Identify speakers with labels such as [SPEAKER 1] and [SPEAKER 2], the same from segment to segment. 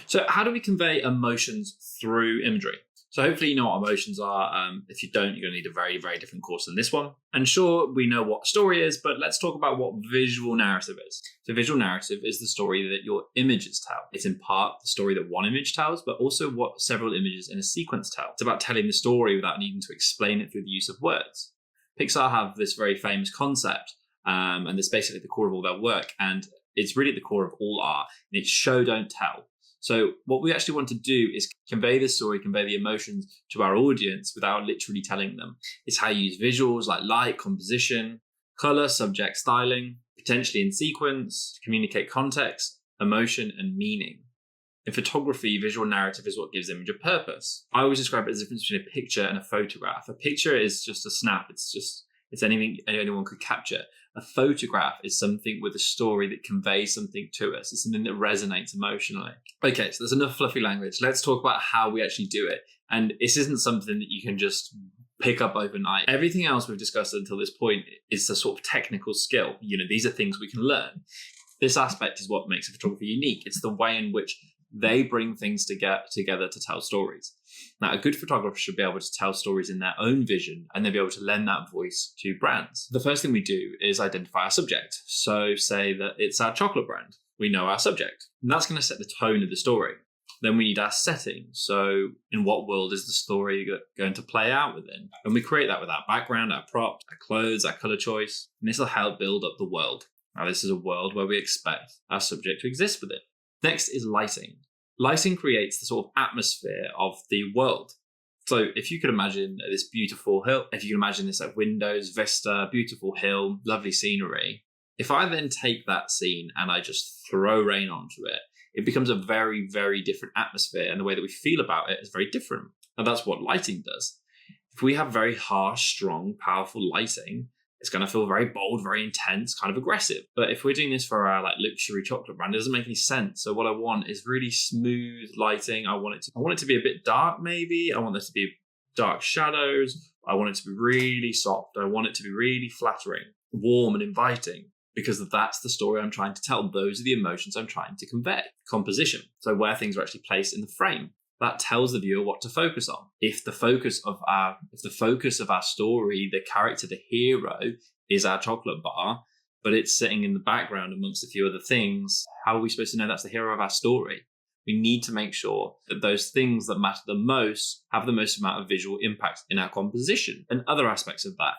[SPEAKER 1] So how do we convey emotions through imagery? So hopefully you know what emotions are. If you don't, you're going to need a very, very different course than this one. And sure, we know what story is, but let's talk about what visual narrative is. So visual narrative is the story that your images tell. It's in part the story that one image tells, but also what several images in a sequence tell. It's about telling the story without needing to explain it through the use of words. Pixar have this very famous concept, and it's basically the core of all their work, and it's really at the core of all art, and it's show, don't tell. So what we actually want to do is convey the story, convey the emotions to our audience without literally telling them. It's how you use visuals like light, composition, color, subject, styling, potentially in sequence, to communicate context, emotion, and meaning. In photography, visual narrative is what gives image a purpose. I always describe it as the difference between a picture and a photograph. A picture is just a snap. It's anything anyone could capture. A photograph is something with a story that conveys something to us. It's something that resonates emotionally. Okay, so there's enough fluffy language. Let's talk about how we actually do it. And this isn't something that you can just pick up overnight. Everything else we've discussed until this point is the sort of technical skill. These are things we can learn. This aspect is what makes a photographer unique. It's the way in which they bring things together to tell stories. Now, a good photographer should be able to tell stories in their own vision, and they'll be able to lend that voice to brands. The first thing we do is identify our subject. So say that it's our chocolate brand. We know our subject, and that's going to set the tone of the story. Then we need our setting. So in what world is the story going to play out within? And we create that with our background, our props, our clothes, our color choice. And this will help build up the world. Now, this is a world where we expect our subject to exist within. Next is lighting. Lighting creates the sort of atmosphere of the world. So if you could imagine this beautiful hill, if you can imagine this like windows, vista, beautiful hill, lovely scenery. If I then take that scene and I just throw rain onto it, it becomes a very, very different atmosphere, and the way that we feel about it is very different. And that's what lighting does. If we have very harsh, strong, powerful lighting, it's going to feel very bold, very intense, kind of aggressive. But if we're doing this for our luxury chocolate brand, it doesn't make any sense. So what I want is really smooth lighting. I want it to be a bit dark, maybe. I want there to be dark shadows. I want it to be really soft. I want it to be really flattering, warm and inviting, because that's the story I'm trying to tell. Those are the emotions I'm trying to convey. Composition. So where things are actually placed in the frame. That tells the viewer what to focus on. If the focus of our story, the character, the hero, is our chocolate bar, but it's sitting in the background amongst a few other things, how are we supposed to know that's the hero of our story? We need to make sure that those things that matter the most have the most amount of visual impact in our composition and other aspects of that.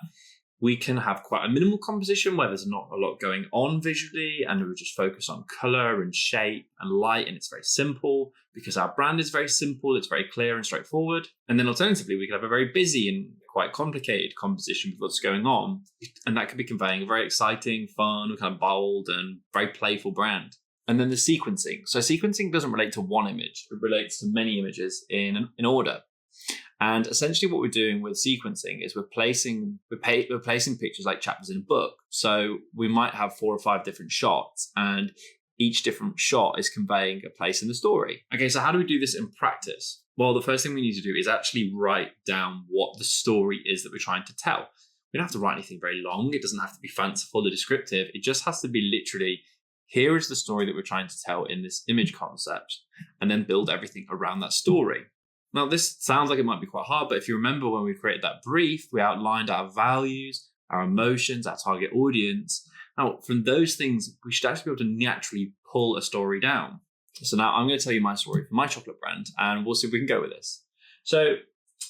[SPEAKER 1] We can have quite a minimal composition where there's not a lot going on visually, and we just focus on color and shape and light, and it's very simple because our brand is very simple, it's very clear and straightforward. And then alternatively, we can have a very busy and quite complicated composition with what's going on, and that could be conveying a very exciting, fun, kind of bold and very playful brand. And then the sequencing. So sequencing doesn't relate to one image, it relates to many images in order. And essentially what we're doing with sequencing is we're placing pictures like chapters in a book. So we might have 4 or 5 different shots, and each different shot is conveying a place in the story. Okay, so how do we do this in practice? Well, the first thing we need to do is actually write down what the story is that we're trying to tell. We don't have to write anything very long. It doesn't have to be fanciful or descriptive. It just has to be literally, here is the story that we're trying to tell in this image concept, and then build everything around that story. Now, this sounds like it might be quite hard, but if you remember when we created that brief, we outlined our values, our emotions, our target audience. Now, from those things, we should actually be able to naturally pull a story down. So now I'm going to tell you my story for my chocolate brand, and we'll see if we can go with this. So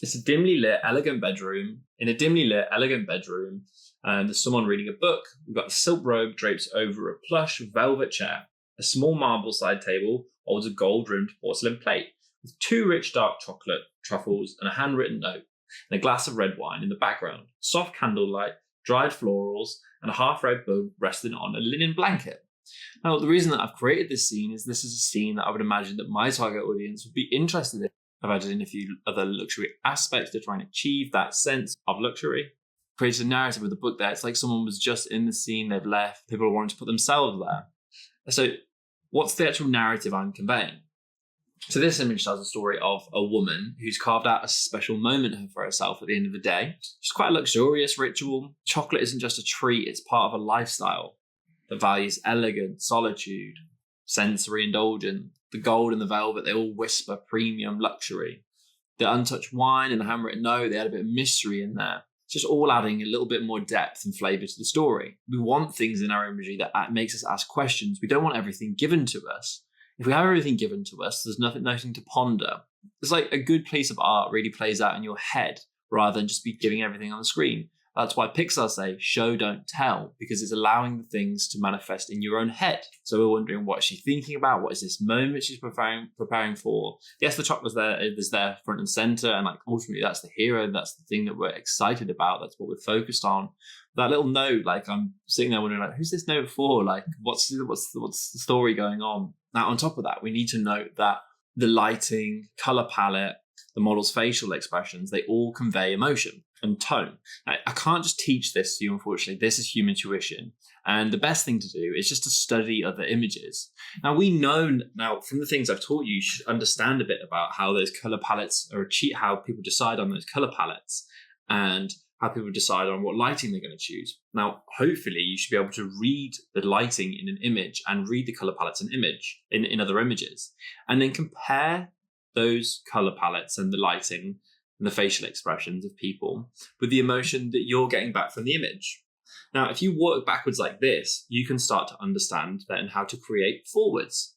[SPEAKER 1] it's a dimly lit, elegant bedroom. In a dimly lit, elegant bedroom, there's someone reading a book. We've got a silk robe draped over a plush velvet chair. A small marble side table holds a gold-rimmed porcelain plate with 2 rich dark chocolate truffles and a handwritten note, and a glass of red wine in the background. Soft candlelight, dried florals, and a half-red bow resting on a linen blanket. Now, the reason that I've created this scene is this is a scene that I would imagine that my target audience would be interested in. I've added in a few other luxury aspects to try and achieve that sense of luxury. Created a narrative with the book there. It's like someone was just in the scene, they've left, people are wanting to put themselves there. So what's the actual narrative I'm conveying? So this image tells a story of a woman who's carved out a special moment for herself at the end of the day. It's quite a luxurious ritual. Chocolate isn't just a treat, it's part of a lifestyle that values elegance, solitude, sensory indulgence. the gold and the velvet, they all whisper premium luxury. The untouched wine and the handwritten note, they had a bit of mystery in there. Just all adding a little bit more depth and flavour to the story. We want things in our imagery that makes us ask questions. We don't want everything given to us. If we have everything given to us, there's nothing to ponder. It's like a good piece of art really plays out in your head rather than just be giving everything on the screen. That's why Pixar say, show, don't tell, because it's allowing the things to manifest in your own head. So we're wondering, what is she thinking about? What is this moment she's preparing for? Yes, the chocolate is there front and center, and like ultimately that's the hero. That's the thing that we're excited about. That's what we're focused on. That little note, like I'm sitting there wondering, like, who's this note for? Like, what's the story going on? Now, on top of that, we need to note that the lighting, color palette, the model's facial expressions, they all convey emotion and tone. I can't just teach this to you, unfortunately. This is human tuition. And the best thing to do is just to study other images. Now, we know now from the things I've taught you should understand a bit about how those color palettes are how people decide on those color palettes and how people decide on what lighting they're going to choose. Now, hopefully you should be able to read the lighting in an image and read the color palettes in other images, and then compare those color palettes and the lighting and the facial expressions of people with the emotion that you're getting back from the image. Now, if you work backwards like this, you can start to understand then how to create forwards.